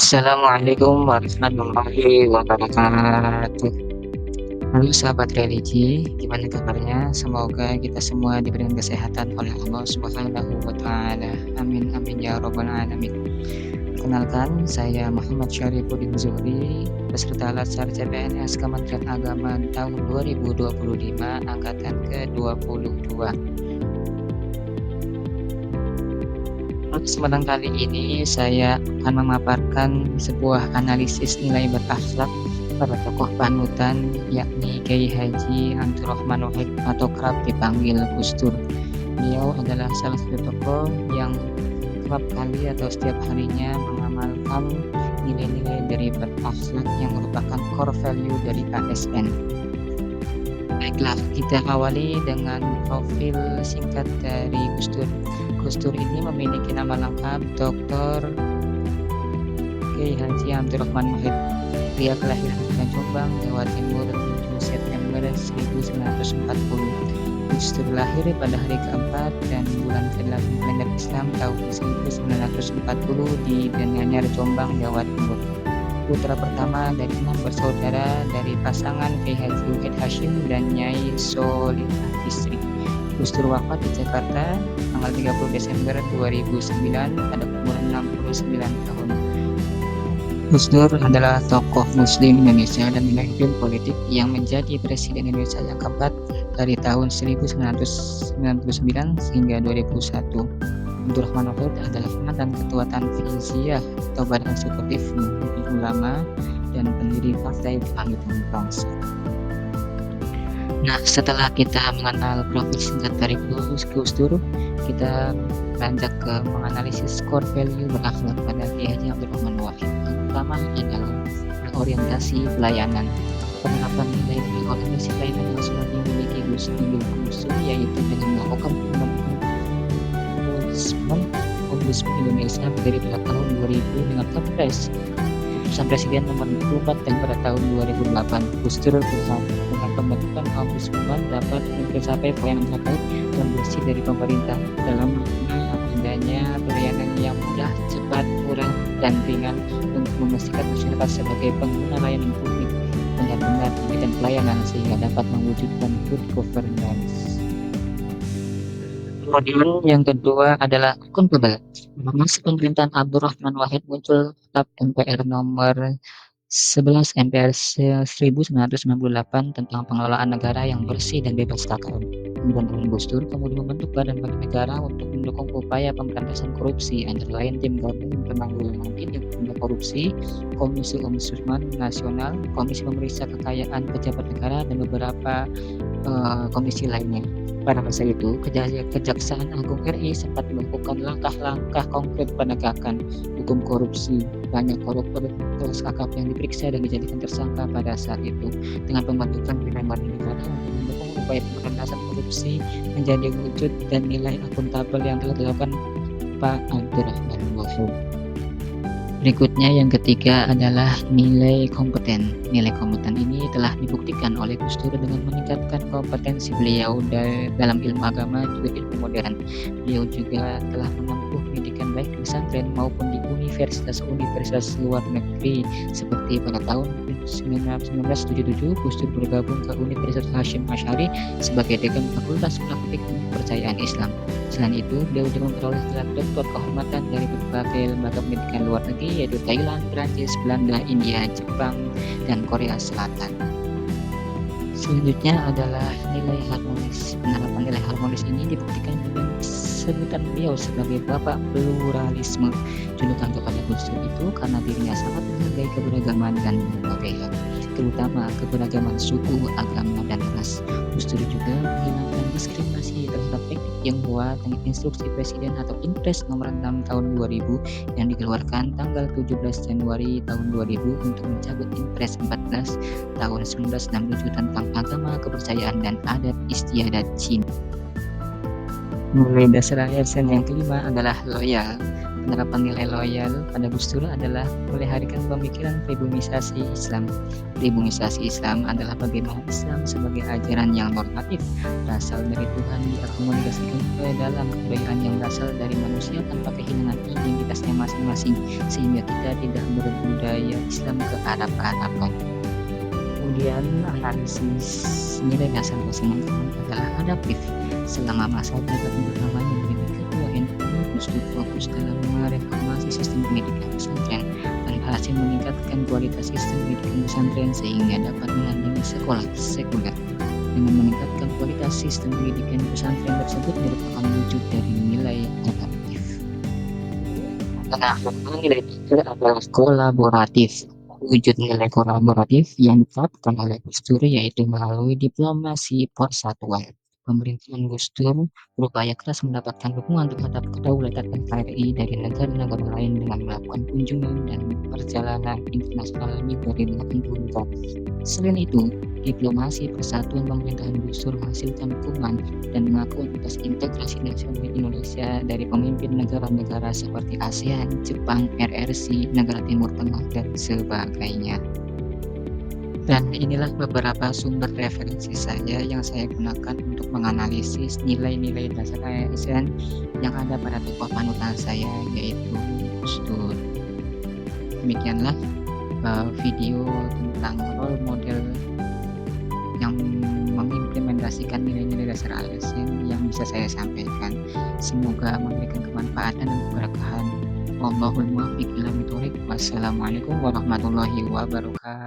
Assalamualaikum warahmatullahi wabarakatuh. Halo sahabat religi, gimana kabarnya? Semoga kita semua diberikan kesehatan oleh Allah Subhanahu wa Ta'ala. Amin, amin ya Rabbal 'Alamin. Perkenalkan, saya Muhammad Syarifuddin Zuhri, peserta Latsar CPNS Kementerian Agama tahun 2025, angkatan ke-22. Kesempatan kali ini saya akan memaparkan sebuah analisis nilai berakhlak pada tokoh panutan, yakni Kiai Haji Abdurrahman Wahid atau kerap dipanggil Gus Dur. Beliau adalah salah satu tokoh yang kerap kali atau setiap harinya mengamalkan nilai-nilai dari berakhlak yang merupakan core value dari ASN. Baiklah, kita awali dengan profil singkat dari Gus Dur. Gus Dur ini memiliki nama lengkap Dr. Kiai Haji Abdurrahman Wahid. Dia kelahiran di Jombang, Jawa Timur, 7 September 1940. Gus Dur lahir pada hari keempat dan bulan ke-8 kalender Islam tahun 1940 di Denanyar, Jombang, Jawa Timur. Putra pertama dari 6 bersaudara dari pasangan Kiai Haji Wahid Hashim dan Nyai Solihah Istri. Gus Dur wafat di Jakarta tanggal 30 Desember 2009 pada umur 69 tahun. Gus Dur adalah tokoh Muslim Indonesia dan pemimpin politik yang menjadi Presiden Indonesia yang keempat dari tahun 1999 hingga 2001. Abdurrahman Wahid adalah mantan Ketua Tanfiziyah atau Badan Eksekutif Nahdlatul Ulama dan pendiri Partai Kebangkitan Bangsa. Nah, setelah kita mengenal profil singkat dari Gus Dur, kita beranjak ke menganalisis core value berakhlak pada Kiai Haji Abdurrahman Wahid. Yang pertama adalah orientasi pelayanan. Penerapan nilai-nilai orientasi pelayanan yang sudah dimiliki Gus Dur yaitu dengan melakukan Ombudsman Indonesia dari pada tahun 2000 dengan Kepres Keputusan Presiden nomor 24 dan pada tahun 2008. Gus Dur berharap dengan pembentukan Ombudsman dapat mencapai pelayanan terbaik dan bersih dari pemerintah dalam adanya pelayanan yang mudah, cepat, murah, dan ringan untuk memastikan masyarakat sebagai pengguna layanan publik benar-benar memberikan pelayanan sehingga dapat mewujudkan good governance. Kemudian yang kedua adalah akuntabel. Masa pemerintahan Abdurrahman Wahid muncul Kitab MPR nomor 11 MPR 1998 tentang pengelolaan negara yang bersih dan bebas KKN. Pemerintahan Gus Dur kemudian membentuk badan negara untuk mendukung upaya pemberantasan korupsi, antara lain Tim Gabungan Penanggulangan Tindak Pidana Korupsi, Komisi Ombudsman Nasional, Komisi Pemeriksa Kekayaan Pejabat Negara, dan beberapa komisi lainnya. Pada masa itu, Kejaksaan Agung RI sempat melakukan langkah-langkah konkret penegakan hukum korupsi. Banyak koruptor terus kakap yang diperiksa dan dijadikan tersangka pada saat itu. Dengan pembentukan badan negara untuk mendukung upaya pemberantasan korupsi menjadi wujud dan nilai akuntabel yang telah dilakukan Pak Abdurrahman Wahid. Berikutnya yang ketiga adalah nilai kompeten. Nilai kompeten ini telah dibuktikan oleh Gus Dur dengan meningkatkan kompetensi beliau dalam ilmu agama juga ilmu modern. Beliau juga telah menempuh pendidikan baik di pesantren maupun di universitas luar negeri, seperti pada tahun 1977 Gus Dur bergabung ke Universitas Hasyim Asy'ari sebagai dekan Fakultas Praktik Kepercayaan Islam. Selain itu, beliau juga memperoleh gelar doktor kehormatan dari berbagai lembaga pendidikan luar negeri yaitu Thailand, Prancis, Belanda, India, Jepang, dan Korea Selatan. Selanjutnya adalah nilai harmonis. Penerapan nilai harmonis ini dibuktikan dengan sebutan beliau sebagai Bapak Pluralisme. Julukan kepada Gus Dur itu karena dirinya sangat menghargai keberagaman dan berbagai hal, terutama keberagaman suku, agama, dan ras. Gus Dur juga menghilangkan diskriminasi terhadap etnik Tionghoa dengan instruksi Presiden atau Impres nomor 6 tahun 2000 yang dikeluarkan tanggal 17 Januari tahun 2000 untuk mencabut Impres 14 tahun 1967 tentang agama, kepercayaan, dan adat istiadat Cina. Nilai dasar ASN yang kelima adalah loyal. Penerapan nilai loyal pada Gus Dur adalah melestarikan pemikiran pribumisasi Islam. Pribumisasi Islam adalah bagaimana Islam sebagai ajaran yang normatif, berasal dari Tuhan diakomodasikan ke dalam kebudayaan yang berasal dari manusia tanpa kehilangan identitasnya masing-masing, sehingga kita tidak berbudaya Islam ke Arab-Araban. Kemudian analisis nilai dasar pasangan adalah adaptif. Selama masa jabatan pertamanya menjadi ketua NU, Gus Dur fokus dalam mereformasi sistem pendidikan pesantren dan berhasil meningkatkan kualitas sistem pendidikan pesantren sehingga dapat menandingi sekolah sekuler. Dengan meningkatkan kualitas sistem pendidikan pesantren tersebut merupakan wujud dari nilai adaptif. Nah, nilai dasar adalah kolaboratif. Wujud nilai kolaboratif yang diterapkan oleh Gus Dur yaitu melalui diplomasi persatuan. Pemerintahan Gus Dur berupaya keras mendapatkan dukungan terhadap kedaulatan NKRI dari negara-negara lain dengan melakukan kunjungan dan perjalanan internasional lebih dari 80 negara. Selain itu, diplomasi persatuan pemerintahan Gus Dur menghasilkan dukungan dan mengakui atas integrasi nasional Indonesia dari pemimpin negara-negara seperti ASEAN, Jepang, RRC, negara Timur Tengah, dan sebagainya. Dan inilah beberapa sumber referensi saya yang saya gunakan untuk menganalisis nilai-nilai dasar ASN yang ada pada tokoh panutan saya yaitu Gus Dur. Demikianlah video tentang role model yang mengimplementasikan nilai-nilai dasar ASN yang bisa saya sampaikan. Semoga memberikan kemanfaatan dan keberkahan. Wallahul muwaffiq ila thoriq. Wassalamualaikum warahmatullahi wabarakatuh.